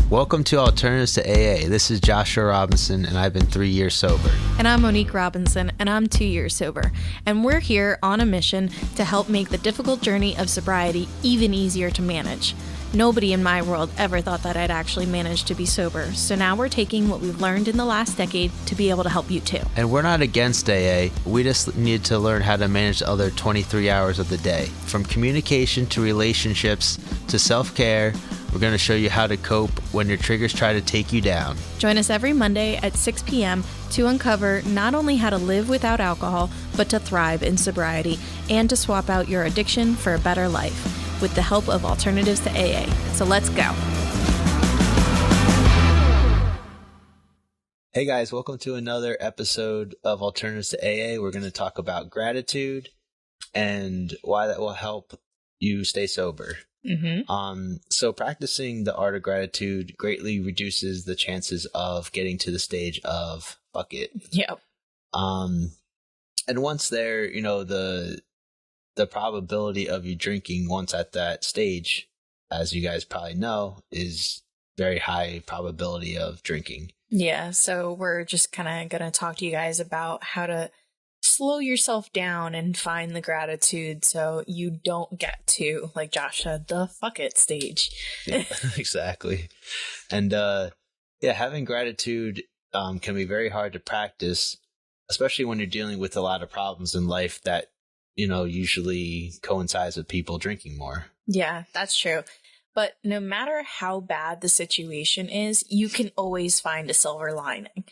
Welcome to Alternatives to AA. This is Joshua Robinson, and I've been 3 years sober. And I'm Monique Robinson, and I'm 2 years sober. And we're here on a mission to help make the difficult journey of sobriety even easier to manage. Nobody in my world ever thought that I'd actually manage to be sober. So now we're taking what we've learned in the last decade to be able to help you too. And we're not against AA. We just need to learn how to manage the other 23 hours of the day. From communication to relationships to self-care, we're going to show you how to cope when your triggers try to take you down. Join us every Monday at 6 p.m. to uncover not only how to live without alcohol, but to thrive in sobriety and to swap out your addiction for a better life with the help of Alternatives to AA. So let's go. Hey guys, welcome to another episode of Alternatives to AA. We're going to talk about gratitude and why that will help you stay sober. So practicing the art of gratitude greatly reduces the chances of getting to the stage of fuck it. Yep. And once there, you know, the probability of you drinking once at that stage, as you guys probably know, is very high probability of drinking. Yeah, so we're just kind of going to talk to you guys about how to slow yourself down and find the gratitude so you don't get to, like Josh said, the fuck it stage. Yeah, exactly. And having gratitude can be very hard to practice, especially when you're dealing with a lot of problems in life that, you know, usually coincides with people drinking more. Yeah, that's true. But no matter how bad the situation is, you can always find a silver lining.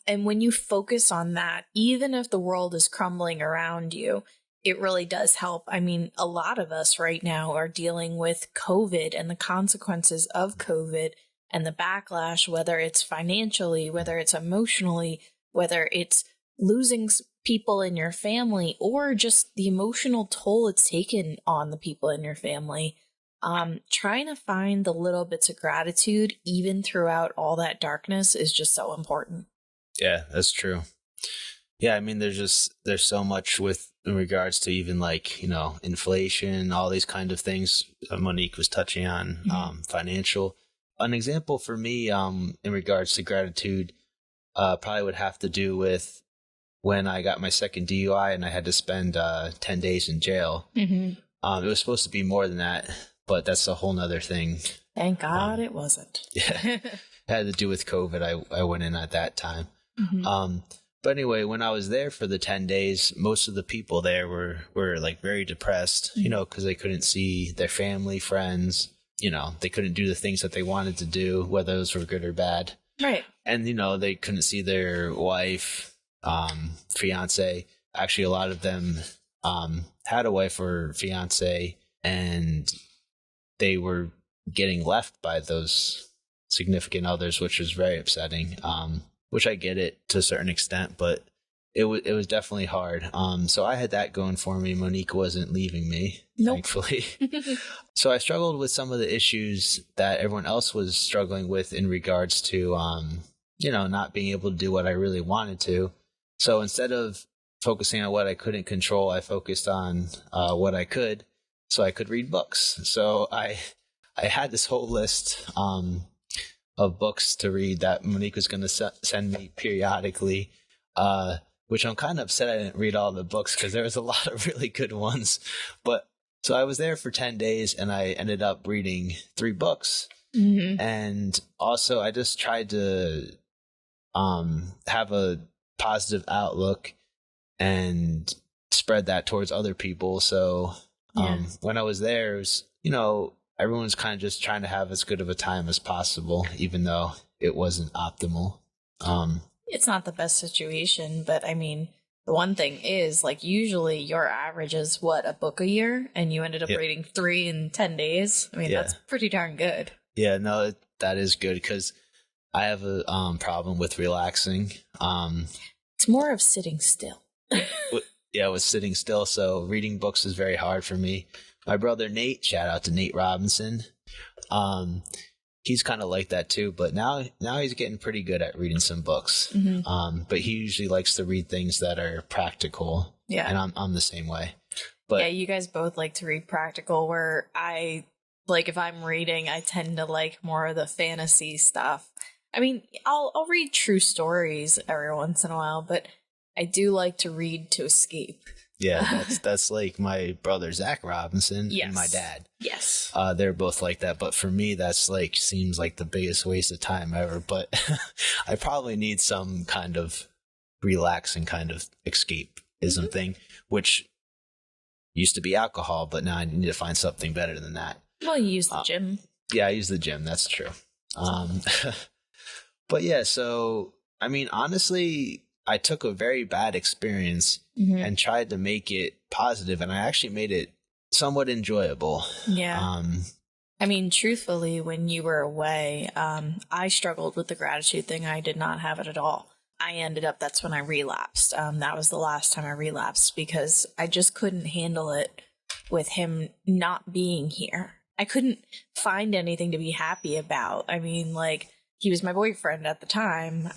And when you focus on that, even if the world is crumbling around you, it really does help. I mean, a lot of us right now are dealing with COVID and the consequences of COVID and the backlash, whether it's financially, whether it's emotionally, whether it's losing people in your family, or just the emotional toll it's taken on the people in your family. Trying to find the little bits of gratitude, even throughout all that darkness, is just so important. Yeah, that's true. Yeah, I mean, there's so much in regards to even like, you know, inflation, all these kind of things Monique was touching on, financial. An example for me in regards to gratitude probably would have to do with when I got my second DUI and I had to spend 10 days in jail. It was supposed to be more than that, but that's a whole nother thing. Thank God it wasn't. Yeah, it had to do with COVID. I went in at that time. But anyway, when I was there for the 10 days, most of the people there were like very depressed, you know, because they couldn't see their family, friends, you know, they couldn't do the things that they wanted to do, whether those were good or bad. Right. And, you know, they couldn't see their wife, fiance. Actually, a lot of them had a wife or fiance, and they were getting left by those significant others, which was very upsetting. Which I get it to a certain extent, but it was definitely hard. So I had that going for me. Monique wasn't leaving me, thankfully. So I struggled with some of the issues that everyone else was struggling with in regards to, you know, not being able to do what I really wanted to. So instead of focusing on what I couldn't control, I focused on what I could, so I could read books. So I had this whole list of books to read that Monique was going to send me periodically, which I'm kind of upset I didn't read all the books because there was a lot of really good ones. But so I was there for 10 days and I ended up reading 3 books. And also I just tried to have a positive outlook and spread that towards other people. So when I was there, it was, you know, everyone's kind of just trying to have as good of a time as possible, even though it wasn't optimal. It's not the best situation, but I mean, the one thing is, like, usually your average is what, a book a year, and you ended up reading 3 in 10 days. I mean, that's pretty darn good. Yeah, no, that is good because I have a problem with relaxing. It's more of sitting still. With sitting still. So reading books is very hard for me. My brother Nate, shout out to Nate Robinson. He's kind of like that too, but now he's getting pretty good at reading some books. But he usually likes to read things that are practical. Yeah, and I'm the same way. But yeah, you guys both like to read practical. Where I like if I'm reading, I tend to like more of the fantasy stuff. I mean, I'll read true stories every once in a while, but I do like to read to escape. Yeah, that's like my brother Zach Robinson Yes. and my dad. Yes. They're both like that, but for me, that's like seems like the biggest waste of time ever. But I probably need some kind of relaxing kind of escapism thing, which used to be alcohol, but now I need to find something better than that. Well, you use the gym. Yeah, I use the gym. That's true. But yeah, so I mean, honestly, I took a very bad experience and tried to make it positive, and I actually made it somewhat enjoyable. Yeah. I mean, truthfully, when you were away, I struggled with the gratitude thing. I did not have it at all. That's when I relapsed. That was the last time I relapsed because I just couldn't handle it with him not being here. I couldn't find anything to be happy about. I mean, like, he was my boyfriend at the time,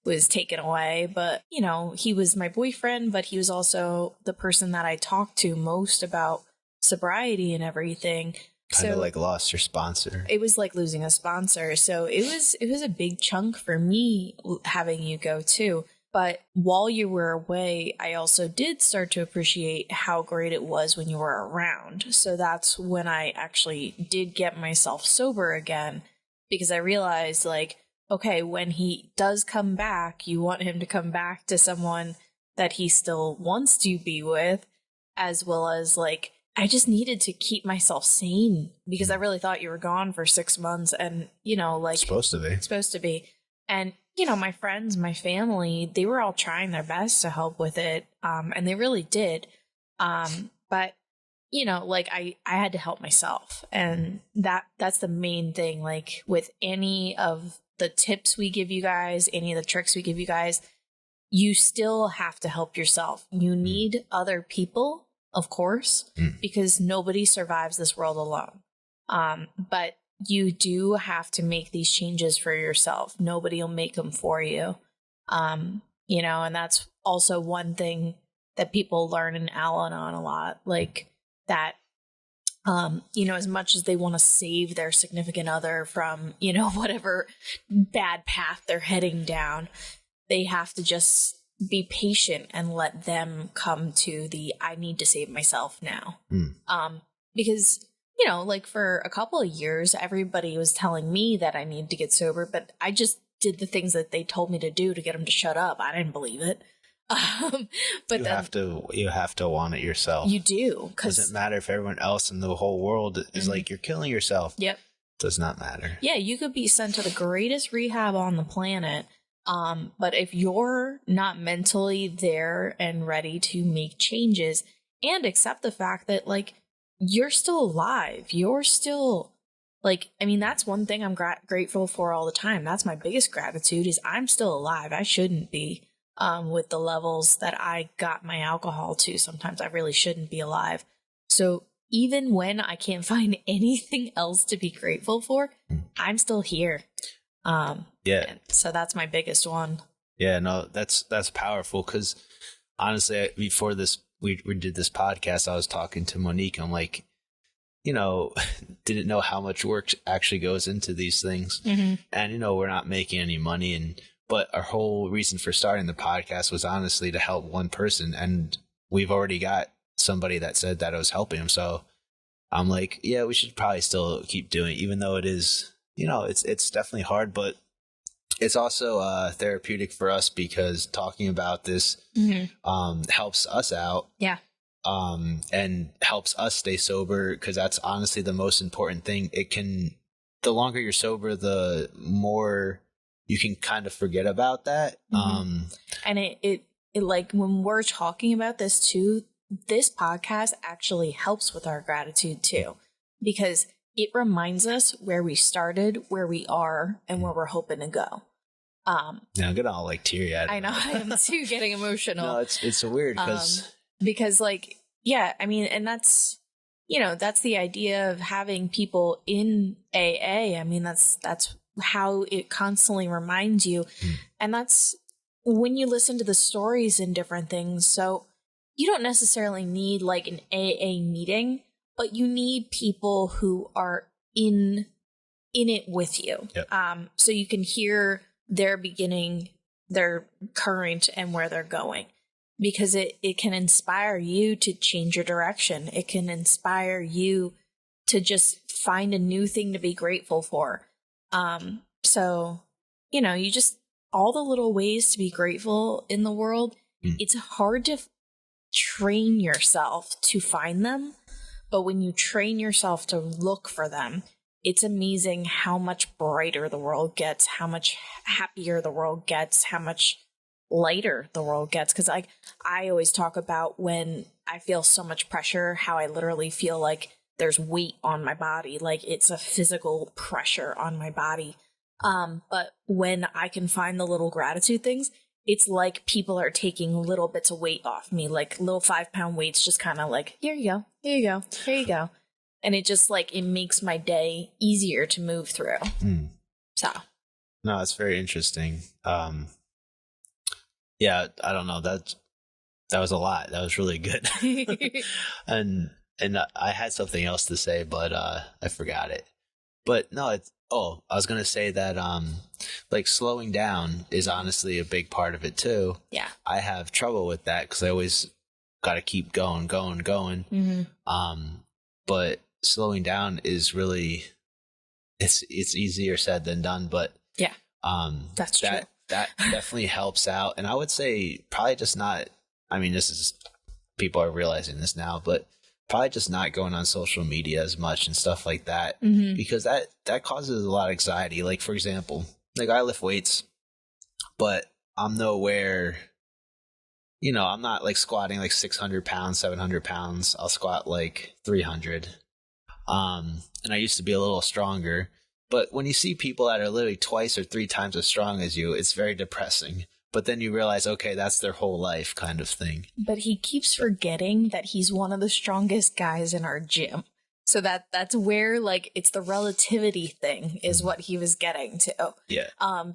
was taken away, but, you know, he was my boyfriend, but he was also the person that I talked to most about sobriety and everything. Kind of like lost your sponsor. It was like losing a sponsor. So it was a big chunk for me having you go too. But while you were away, I also did start to appreciate how great it was when you were around. So that's when I actually did get myself sober again, because I realized, like, okay, when he does come back, you want him to come back to someone that he still wants to be with, as well as, like, I just needed to keep myself sane because I really thought you were gone for 6 months and, you know, like... Supposed to be. And, you know, my friends, my family, they were all trying their best to help with it. And they really did. But, you know, like I had to help myself. And that's the main thing. Like with any of the tips we give you guys, any of the tricks we give you guys, you still have to help yourself. You need other people, of course, because nobody survives this world alone. But you do have to make these changes for yourself. Nobody will make them for you. You know, and that's also one thing that people learn in Al-Anon a lot, like that, you know, as much as they want to save their significant other from, you know, whatever bad path they're heading down, they have to just be patient and let them come to the, I need to save myself now. Because, you know, like for a couple of years, everybody was telling me that I need to get sober, but I just did the things that they told me to do to get them to shut up. I didn't believe it. But you have to want it yourself. You do. Doesn't matter if everyone else in the whole world is like, you're killing yourself. Yep. Does not matter. Yeah, you could be sent to the greatest rehab on the planet. But if you're not mentally there and ready to make changes and accept the fact that, like, you're still alive, you're still, like, I mean, that's one thing I'm grateful for all the time. That's my biggest gratitude is I'm still alive. I shouldn't be, with the levels that I got my alcohol to. Sometimes I really shouldn't be alive. So even when I can't find anything else to be grateful for, I'm still here. Yeah. So that's my biggest one. Yeah, no, that's powerful because honestly, before this, we did this podcast, I was talking to Monique. I'm like, you know, didn't know how much work actually goes into these things. And, you know, we're not making any money. But our whole reason for starting the podcast was honestly to help one person. And we've already got somebody that said that it was helping him. So I'm like, yeah, we should probably still keep doing it, even though it is, you know, it's definitely hard, but it's also therapeutic for us because talking about this helps us out. Yeah. And helps us stay sober because that's honestly the most important thing. The longer you're sober, the more you can kind of forget about that. And it like when we're talking about this too, this podcast actually helps with our gratitude too, because it reminds us where we started, where we are, and where we're hoping to go. Yeah, I'm getting all like teary-eyed. I know, I am too, getting emotional. No, it's weird because like, yeah, I mean, and that's, you know, that's the idea of having people in AA. I mean, that's how it constantly reminds you. And that's when you listen to the stories and different things. So you don't necessarily need like an AA meeting, but you need people who are in it with you. Yep. So you can hear their beginning, their current, and where they're going. Because it can inspire you to change your direction. It can inspire you to just find a new thing to be grateful for. So, you just, all the little ways to be grateful in the world, it's hard to train yourself to find them. But when you train yourself to look for them, it's amazing how much brighter the world gets, how much happier the world gets, how much lighter the world gets. Because I always talk about when I feel so much pressure, how I literally feel like there's weight on my body, like it's a physical pressure on my body. But when I can find the little gratitude things, it's like people are taking little bits of weight off me, like little 5-pound weights, just kind of like, here you go, here you go, here you go. And it just it makes my day easier to move through. So. No, it's very interesting. Yeah, I don't know. That was a lot. That was really good. and I had something else to say, but I forgot it. But no, I was going to say that slowing down is honestly a big part of it too. Yeah. I have trouble with that because I always got to keep going. Mm-hmm. But slowing down is really, it's easier said than done, but yeah, that's true. That definitely helps out. And I would say probably just not, people are realizing this now, but probably just not going on social media as much and stuff like that, because that causes a lot of anxiety. Like, for example, I lift weights, but I'm nowhere, I'm not squatting 600 pounds, 700 pounds. I'll squat 300. And I used to be a little stronger. But when you see people that are literally 2 or 3 times as strong as you, it's very depressing. But then you realize, okay, that's their whole life kind of thing. But he keeps forgetting that he's one of the strongest guys in our gym. So that's where it's the relativity thing is what he was getting to. Yeah.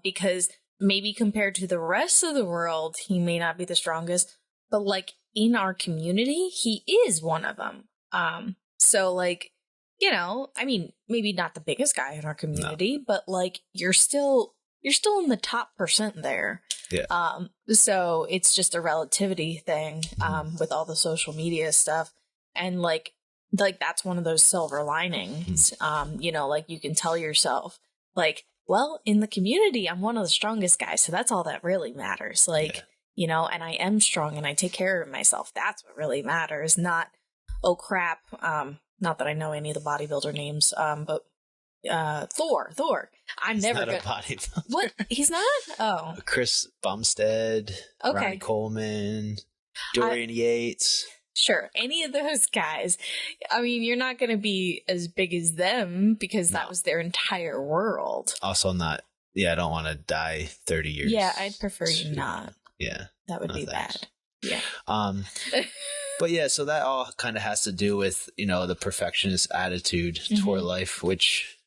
Because maybe compared to the rest of the world, he may not be the strongest, but in our community, he is one of them. So maybe not the biggest guy in our community, but you're still in the top percent there. Yeah. So it's just a relativity thing, with all the social media stuff. And that's one of those silver linings. You can tell yourself well, in the community, I'm one of the strongest guys. So that's all that really matters. And I am strong and I take care of myself. That's what really matters. Not, oh crap. Not that I know any of the bodybuilder names, but Thor. I'm never not gonna. A bodybuilder. What? He's not? Oh. Chris Bumstead, okay. Ronnie Coleman, Dorian Yates. Sure. Any of those guys. You're not going to be as big as them because that was their entire world. Also not. Yeah, I don't want to die 30 years. Yeah, I'd prefer you not. Yeah. That would be bad. Yeah. But yeah, so that all kind of has to do with, the perfectionist attitude toward life, which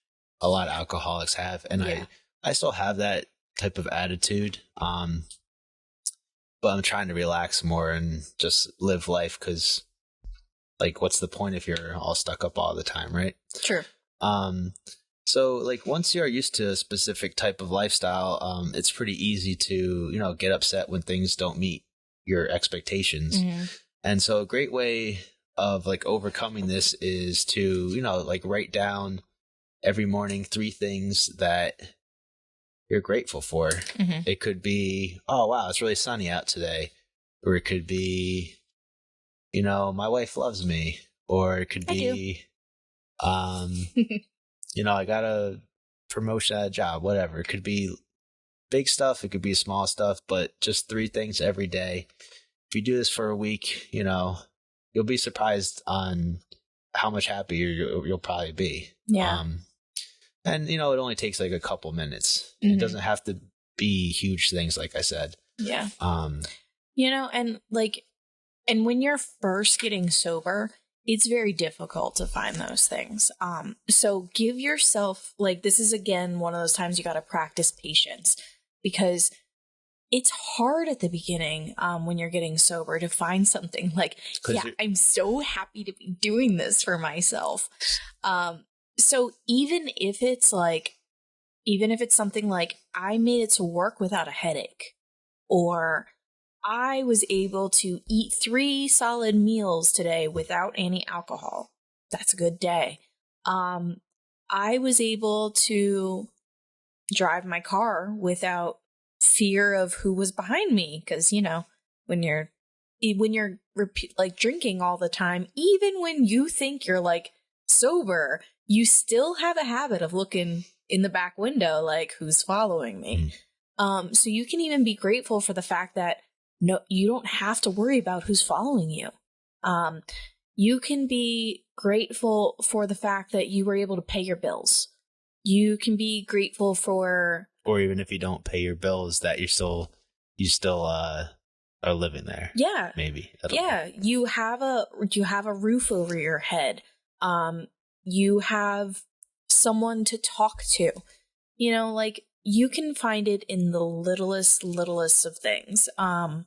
a lot of alcoholics have. And I still have that type of attitude. But I'm trying to relax more and just live life because, what's the point if you're all stuck up all the time, right? True. So, once you're used to a specific type of lifestyle, it's pretty easy to, get upset when things don't meet your expectations. And so a great way of overcoming this is to, write down every morning 3 things that you're grateful for. It could be, oh, wow, it's really sunny out today. Or it could be, my wife loves me. Or it could be, I got a promotion at a job, whatever. It could be big stuff. It could be small stuff, but just 3 things every day. If you do this for a week, you'll be surprised on how much happier you'll probably be. Yeah. And, it only takes a couple minutes. It doesn't have to be huge things, like I said. Yeah. And when you're first getting sober, it's very difficult to find those things. So give yourself, this is again, one of those times you got to practice patience because it's hard at the beginning when you're getting sober to find something like, yeah, I'm so happy to be doing this for myself. So even if it's something like I made it to work without a headache, or I was able to eat 3 solid meals today without any alcohol, that's a good day. I was able to drive my car without fear of who was behind me, because when you're like drinking all the time, even when you think you're like sober, you still have a habit of looking in the back window like, who's following me. So you can even be grateful for the fact that no, you don't have to worry about who's following you. You can be grateful for the fact that you were able to pay your bills. You can be grateful for, or even if you don't pay your bills, that you still are living there. Yeah, maybe. Yeah, you have a roof over your head. You have someone to talk to. Like, you can find it in the littlest of things. And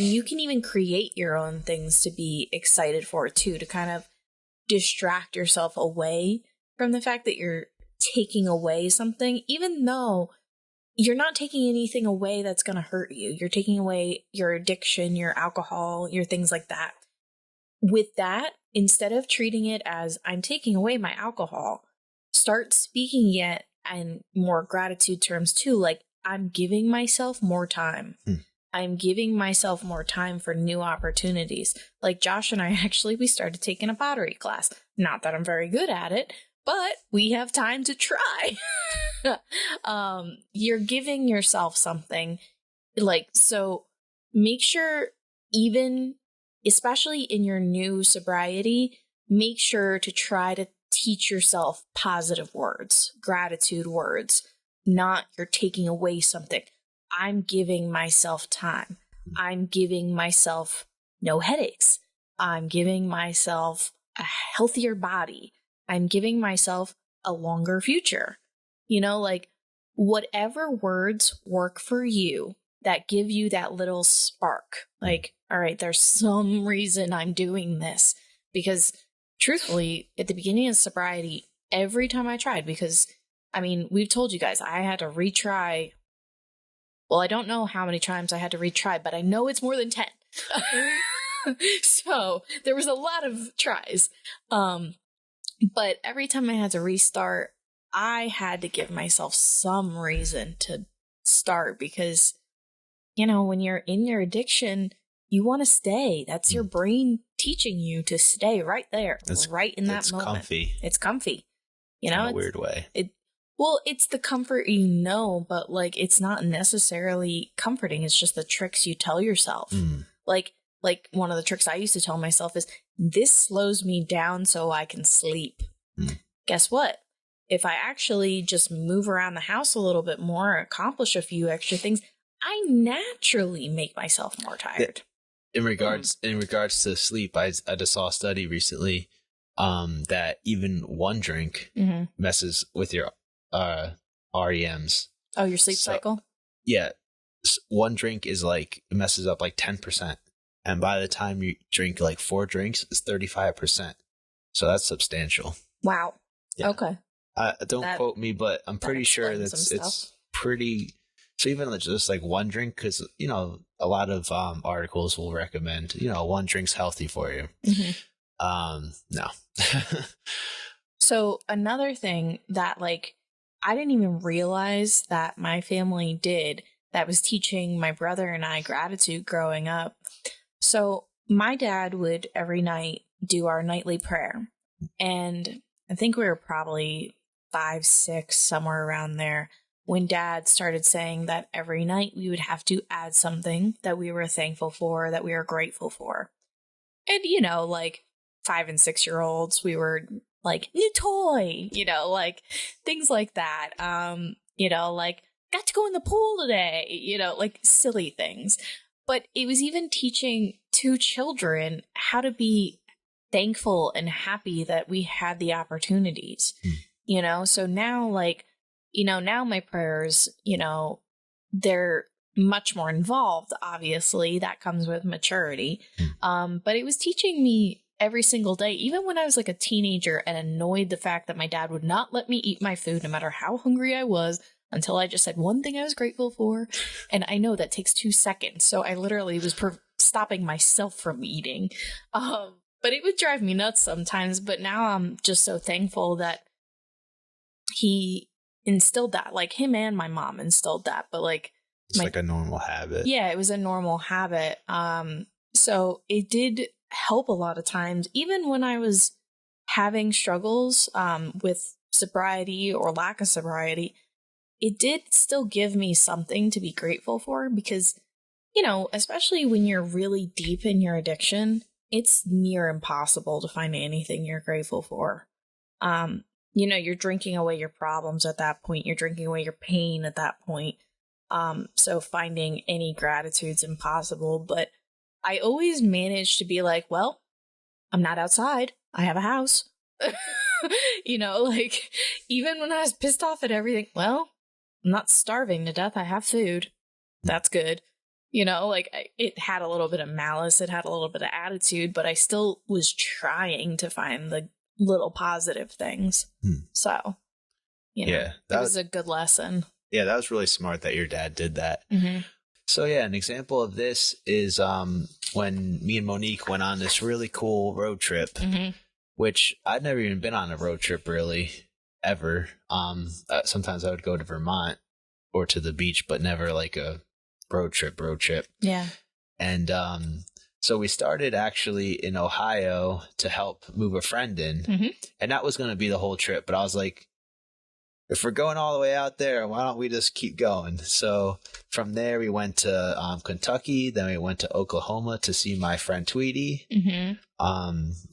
you can even create your own things to be excited for too, to kind of distract yourself away from the fact that you're taking away something, even though you're not taking anything away that's going to hurt you. You're taking away your addiction, your alcohol, your things like that. With that, instead of treating it as I'm taking away my alcohol, start speaking it in more gratitude terms too. Like, I'm giving myself more time. I'm giving myself more time for new opportunities. Like Josh and I we started taking a pottery class. Not that I'm very good at it, but we have time to try. You're giving yourself something. So make sure, even, especially in your new sobriety, make sure to try to teach yourself positive words, gratitude words, not you're taking away something. I'm giving myself time. I'm giving myself no headaches. I'm giving myself a healthier body. I'm giving myself a longer future. Like, whatever words work for you that give you that little spark. Like, all right, there's some reason I'm doing this. Because truthfully, at the beginning of sobriety, every time I tried, because we've told you guys, I had to retry. Well, I don't know how many times I had to retry, but I know it's more than 10. So there was a lot of tries. But every time I had to restart, I had to give myself some reason to start, because, when you're in your addiction, you want to stay. That's your brain teaching you to stay right there, right in that moment. Comfy. It's comfy. In a weird way. Well, it's the comfort but it's not necessarily comforting. It's just the tricks you tell yourself. Like one of the tricks I used to tell myself is, this slows me down so I can sleep. Guess what? If I actually just move around the house a little bit more, accomplish a few extra things, I naturally make myself more tired. In regards to sleep, I just saw a study recently that even one drink messes with your REMs. Oh, your sleep cycle? Yeah. One drink is it messes up 10%. And by the time you drink 4 drinks, it's 35%. So that's substantial. Wow. Yeah. Okay. Don't quote me, but I'm pretty sure it's pretty. So even just one drink, because, a lot of articles will recommend, one drink's healthy for you. No. So another thing that I didn't even realize that my family did, that was teaching my brother and I gratitude growing up. So my dad would every night do our nightly prayer. And I think we were probably 5, 6, somewhere around there, when Dad started saying that every night we would have to add something that we were thankful for, that we were grateful for. And, 5 and 6-year-olds, we were new toy, things like that. Got to go in the pool today, silly things. But it was even teaching 2 children how to be thankful and happy that we had the opportunities, So now, now my prayers, they're much more involved. Obviously, that comes with maturity. But it was teaching me every single day, even when I was like a teenager and annoyed the fact that my dad would not let me eat my food no matter how hungry I was, until I just said one thing I was grateful for. And I know that takes 2 seconds. So I literally was stopping myself from eating. But it would drive me nuts sometimes. But now I'm just so thankful that he instilled that. Like, him and my mom instilled that. But like, it's like a normal habit. Yeah, it was a normal habit. So it did help a lot of times, even when I was having struggles with sobriety or lack of sobriety. It did still give me something to be grateful for, because, you know, especially when you're really deep in your addiction, it's near impossible to find anything you're grateful for. You know, you're drinking away your problems at that point. You're drinking away your pain at that point. So finding any gratitude's impossible. But I always managed to be like, well, I'm not outside. I have a house. You know, like, even when I was pissed off at everything, well, I'm not starving to death. I have food. That's good. You know, like, it had a little bit of malice. It had a little bit of attitude, but I still was trying to find the little positive things. So, you know, that was a good lesson. Yeah, that was really smart that your dad did that. Mm-hmm. So yeah, an example of this is when me and Monique went on this really cool road trip, which I'd never even been on a road trip really, ever. Sometimes I would go to Vermont or to the beach, but never like a road trip. Yeah. And so we started actually in Ohio to help move a friend in. And that was going to be the whole trip. But I was like, if we're going all the way out there, why don't we just keep going? So from there, we went to Kentucky. Then we went to Oklahoma to see my friend Tweety.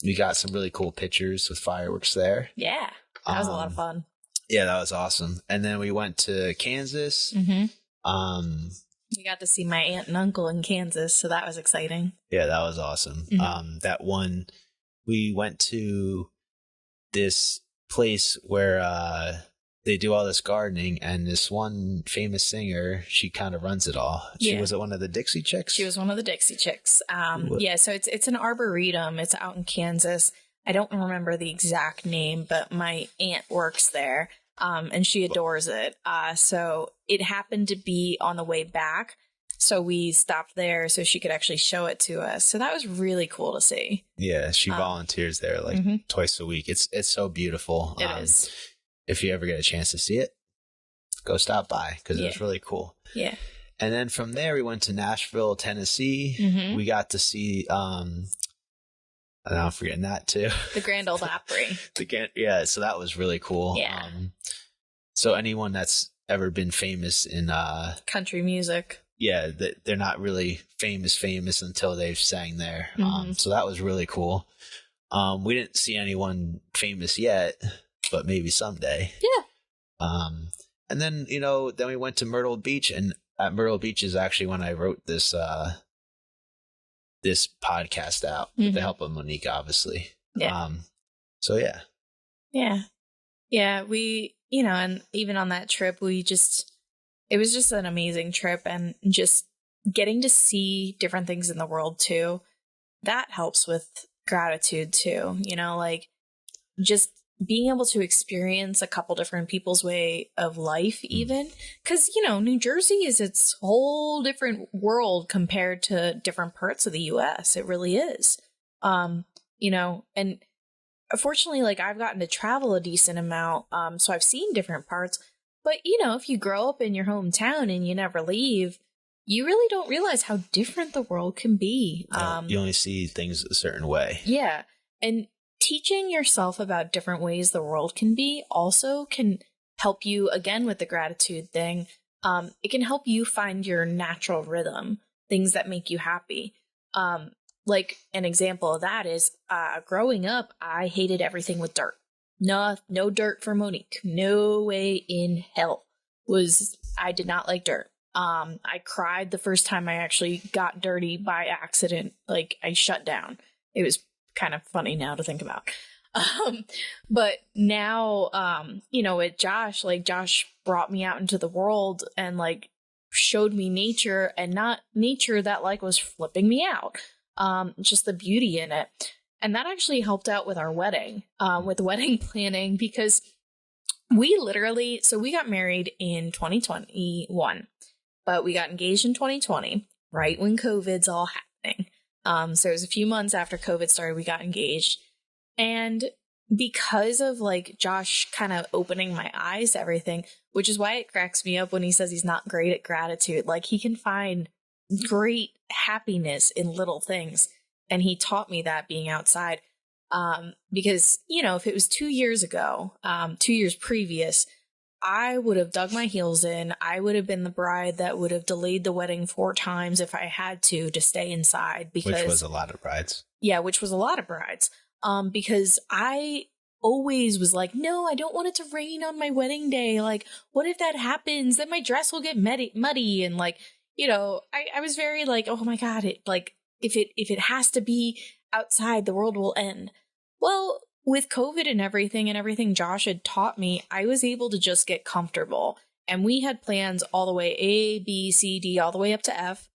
We got some really cool pictures with fireworks there. Yeah, that was a lot of fun. Yeah, that was awesome. And then we went to Kansas. We got to see my aunt and uncle in Kansas, so that was exciting. Yeah, that was awesome. That one, we went to this place where they do all this gardening, and this one famous singer, she kind of runs it all. She was one of the Dixie Chicks? She was one of the Dixie Chicks. Yeah, so it's an arboretum. It's out in Kansas. I don't remember the exact name, but my aunt works there, and she adores it. So it happened to be on the way back, so we stopped there so she could actually show it to us. So that was really cool to see. Yeah, she volunteers there like twice a week. It's so beautiful. It is. If you ever get a chance to see it, go stop by, because it's really cool. Yeah. And then from there, we went to Nashville, Tennessee. We got to see, I'm forgetting that too. The Grand Ole Opry. So that was really cool. Yeah. So anyone that's ever been famous in country music. Yeah, they're not really famous until they've sang there. So that was really cool. We didn't see anyone famous yet, but maybe someday. Yeah. And then, then we went to Myrtle Beach, and at Myrtle Beach is actually when I wrote this this podcast out with the help of Monique, obviously. Yeah. So yeah. Yeah. Yeah. We, and even on that trip, it was just an amazing trip, and just getting to see different things in the world too. That helps with gratitude too, like just being able to experience a couple different people's way of life, even because, New Jersey is its whole different world compared to different parts of the US. It really is. And fortunately, like, I've gotten to travel a decent amount. So I've seen different parts, but if you grow up in your hometown and you never leave, you really don't realize how different the world can be. You only see things a certain way. Yeah. And teaching yourself about different ways the world can be also can help you, again, with the gratitude thing. It can help you find your natural rhythm, things that make you happy. Like an example of that is growing up, I hated everything with dirt. No dirt for Monique. No way in hell I did not like dirt. I cried the first time I actually got dirty by accident. Like, I shut down. It was kind of funny now to think about. But now, with Josh, like, Josh brought me out into the world and, like, showed me nature, and not nature that like was flipping me out. Just the beauty in it. And that actually helped out with our wedding, with wedding planning, because we got married in 2021, but we got engaged in 2020, right when COVID's all happening. So it was a few months after COVID started, we got engaged. And because of like Josh kind of opening my eyes to everything, which is why it cracks me up when he says he's not great at gratitude. Like, he can find great happiness in little things. And he taught me that being outside. Because, you know, if it was 2 years ago, 2 years previous, I would have dug my heels in. I would have been the bride that would have delayed the wedding 4 times if I had to stay inside. Because, which was a lot of brides. Yeah, which was a lot of brides. Because I always was like, no, I don't want it to rain on my wedding day. Like, what if that happens? Then my dress will get muddy. And like, you know, I was very like, oh my God, if it has to be outside, the world will end. Well, with COVID and everything Josh had taught me, I was able to just get comfortable. And we had plans all the way A, B, C, D, all the way up to F.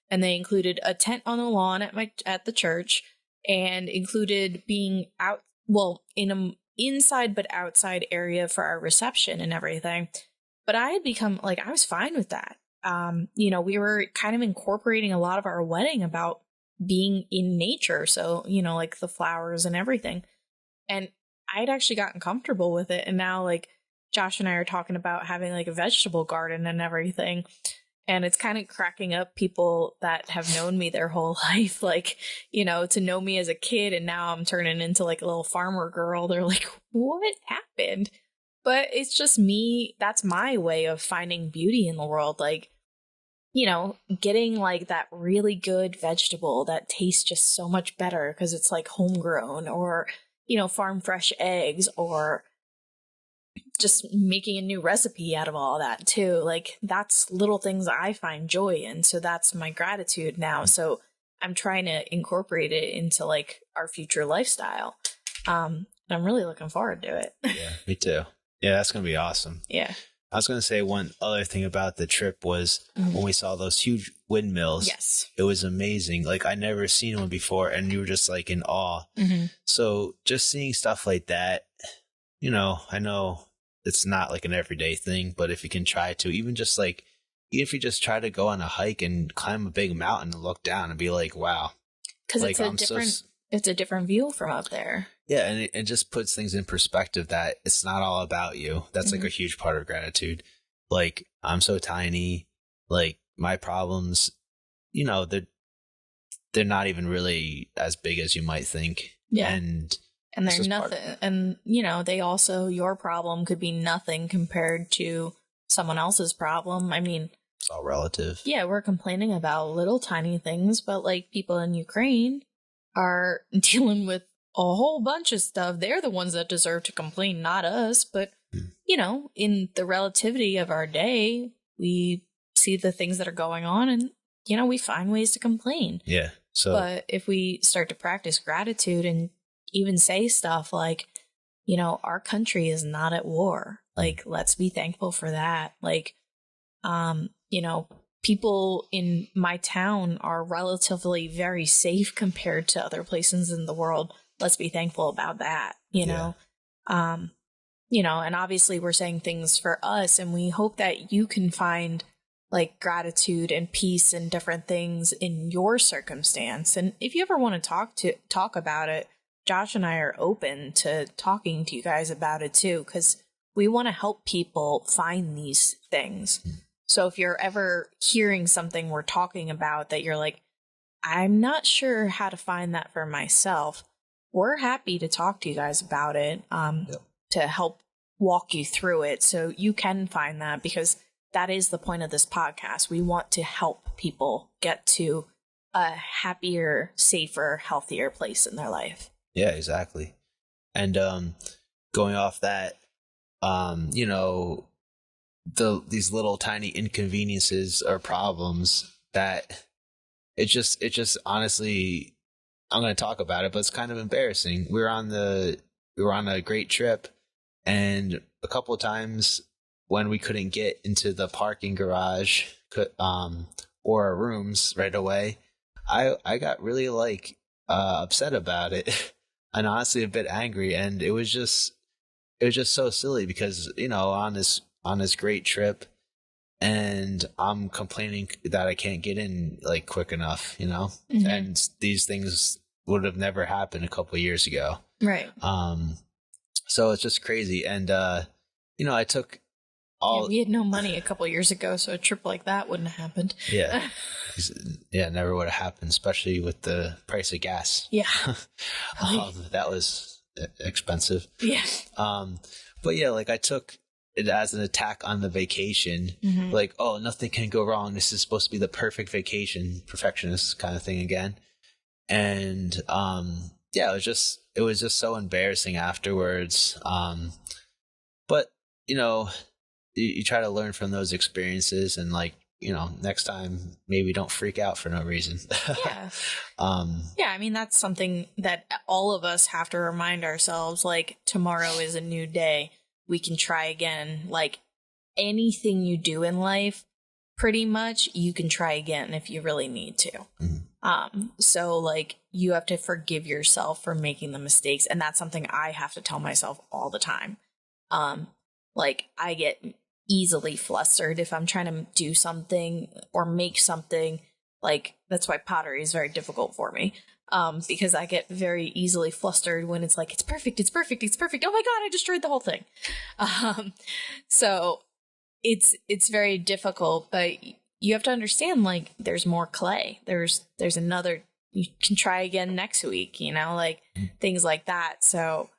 And they included a tent on the lawn at the church, and included being out, well, in an inside but outside area for our reception and everything. But I had become like, I was fine with that. You know, we were kind of incorporating a lot of our wedding about being in nature. So, you know, like the flowers and everything. And I'd actually gotten comfortable with it. And now like Josh and I are talking about having like a vegetable garden and everything. And it's kind of cracking up people that have known me their whole life, like, you know, to know me as a kid. And now I'm turning into like a little farmer girl. They're like, what happened? But it's just me. That's my way of finding beauty in the world. Like, you know, getting like that really good vegetable that tastes just so much better because it's like homegrown, or, you know, farm fresh eggs, or just making a new recipe out of all that too. Like, that's little things I find joy in. So that's my gratitude now. So I'm trying to incorporate it into like our future lifestyle. I'm really looking forward to it. Yeah, me too. Yeah, that's going to be awesome. Yeah. I was going to say one other thing about the trip was when we saw those huge windmills. Yes. It was amazing. Like, I never seen one before, and you were just like in awe. So just seeing stuff like that, you know, I know it's not like an everyday thing, but if you can try to, even if you just try to go on a hike and climb a big mountain and look down and be like, wow. Because like, it's a different view from up there. Yeah, and it just puts things in perspective that it's not all about you. That's like a huge part of gratitude. Like, I'm so tiny, like my problems, you know, they're not even really as big as you might think. Yeah. And they're nothing. And, you know, they also, your problem could be nothing compared to someone else's problem. I mean, it's all relative. Yeah, we're complaining about little tiny things, but like people in Ukraine are dealing with a whole bunch of stuff. They're the ones that deserve to complain, not us. But, you know, in the relativity of our day, we see the things that are going on and, you know, we find ways to complain. Yeah. But if we start to practice gratitude and even say stuff like, you know, our country is not at war. Like, let's be thankful for that. Like, you know, people in my town are relatively very safe compared to other places in the world. Let's be thankful about that, you know? You know, and obviously we're saying things for us, and we hope that you can find like gratitude and peace and different things in your circumstance. And if you ever want to talk about it, Josh and I are open to talking to you guys about it too, because we want to help people find these things. So if you're ever hearing something we're talking about that you're like, I'm not sure how to find that for myself, we're happy to talk to you guys about it, to help walk you through it so you can find that, because that is the point of this podcast. We want to help people get to a happier, safer, healthier place in their life. Yeah, exactly. And going off that, you know, these little tiny inconveniences or problems that it just honestly, I'm going to talk about it, but it's kind of embarrassing. We were on a great trip, and a couple of times when we couldn't get into the parking garage or our rooms right away, I got really like upset about it and honestly a bit angry. And it was just so silly because, on this great trip, and I'm complaining that I can't get in like quick enough, Mm-hmm. and these things would have never happened a couple of years ago. Right. So it's just crazy. And, I took all, we had no money a couple years ago, so a trip like that wouldn't have happened. Yeah. Yeah. Never would have happened, especially with the price of gas. Yeah. That was expensive. Yeah. But yeah, like I took it as an attack on the vacation. Mm-hmm. Like, oh, nothing can go wrong. This is supposed to be the perfect vacation, perfectionist kind of thing again. And, yeah, it was just so embarrassing afterwards. But you try to learn from those experiences, and like, next time maybe don't freak out for no reason. Yeah. Yeah, I mean, that's something that all of us have to remind ourselves, like, tomorrow is a new day. We can try again. Like, anything you do in life, pretty much you can try again if you really need to. Mm-hmm. So like, you have to forgive yourself for making the mistakes. And that's something I have to tell myself all the time. Like, I get easily flustered if I'm trying to do something or make something. Like, that's why pottery is very difficult for me. Because I get very easily flustered when it's like, it's perfect, it's perfect, it's perfect. Oh my God, I destroyed the whole thing. So it's very difficult, but you have to understand, like, there's more clay. There's another, you can try again next week, like things like that. So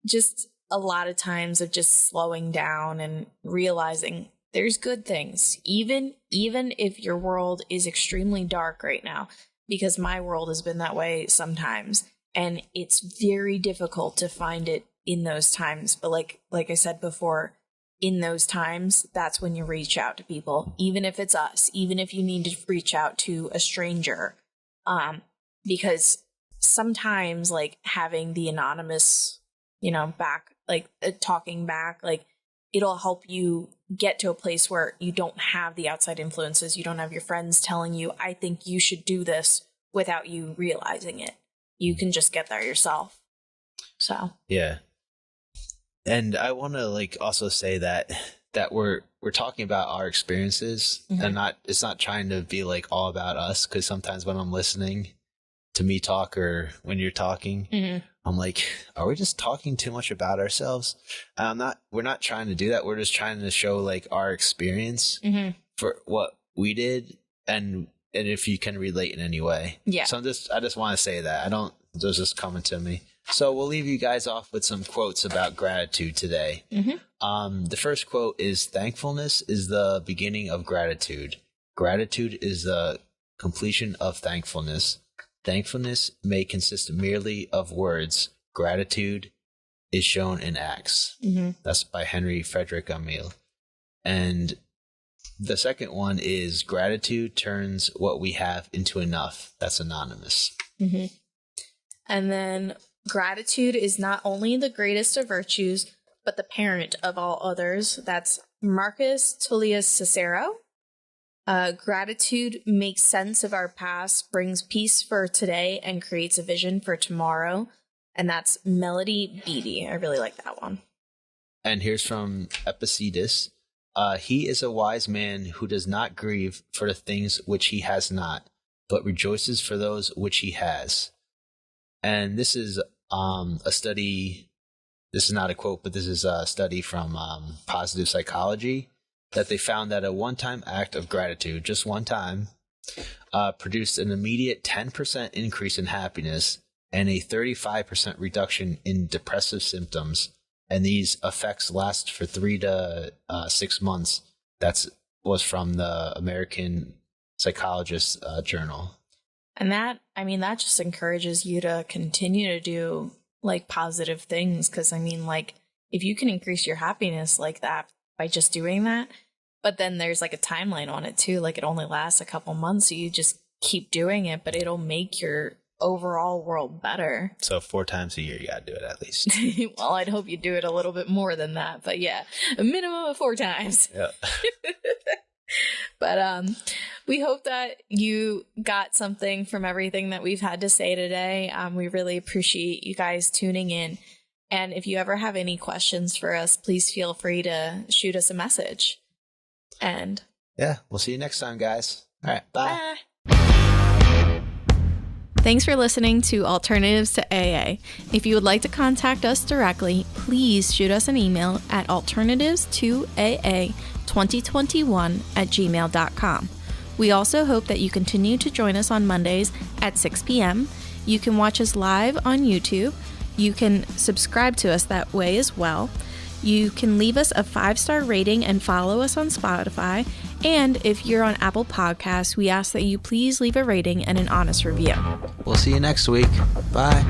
just a lot of times of just slowing down and realizing there's good things, even if your world is extremely dark right now, because my world has been that way sometimes, and it's very difficult to find it in those times. But like I said before, in those times, that's when you reach out to people, even if it's us, even if you need to reach out to a stranger, because sometimes, like, having the anonymous, back, like, talking back, like, it'll help you get to a place where you don't have the outside influences. You don't have your friends telling you, I think you should do this, without you realizing it. You can just get there yourself. So. Yeah. And I want to like also say that we're talking about our experiences, mm-hmm. and it's not trying to be like all about us. Cause sometimes when I'm listening to me talk, or when you're talking, mm-hmm. I'm like, are we just talking too much about ourselves? We're not trying to do that. We're just trying to show like our experience, mm-hmm. for what we did, and if you can relate in any way. Yeah. So I just want to say that. Those just coming to me. So we'll leave you guys off with some quotes about gratitude today. Mm-hmm. The first quote is, thankfulness is the beginning of gratitude. Gratitude is the completion of thankfulness. Thankfulness may consist merely of words. Gratitude is shown in acts. Mm-hmm. That's by Henry Frederick Emile. And the second one is, gratitude turns what we have into enough. That's anonymous. Mm-hmm. And then, gratitude is not only the greatest of virtues, but the parent of all others. That's Marcus Tullius Cicero. Gratitude makes sense of our past, brings peace for today, and creates a vision for tomorrow. And that's Melody Beattie. I really like that one. And here's from Epictetus. He is a wise man who does not grieve for the things which he has not, but rejoices for those which he has. And this is a study. This is not a quote, but this is a study from positive psychology, that they found that a one-time act of gratitude, just one time, produced an immediate 10% increase in happiness and a 35% reduction in depressive symptoms. And these effects last for 3 to 6 months. That was from the American Psychologist Journal. And that just encourages you to continue to do like positive things. Cause like, if you can increase your happiness like that by just doing that, but then there's like a timeline on it too. Like, it only lasts a couple months. So you just keep doing it, but it'll make your overall world better. So 4 times a year, you gotta do it at least. Well, I'd hope you do it a little bit more than that, but yeah, a minimum of 4 times. Yeah. But we hope that you got something from everything that we've had to say today. We really appreciate you guys tuning in. And if you ever have any questions for us, please feel free to shoot us a message. And yeah, we'll see you next time, guys. All right, bye. Thanks for listening to Alternatives to AA. If you would like to contact us directly, please shoot us an email at alternatives2aa2021@gmail.com. We also hope that you continue to join us on Mondays at 6 p.m. You can watch us live on YouTube. You can subscribe to us that way as well. You can leave us a 5-star rating and follow us on Spotify. And if you're on Apple Podcasts, we ask that you please leave a rating and an honest review. We'll see you next week. Bye.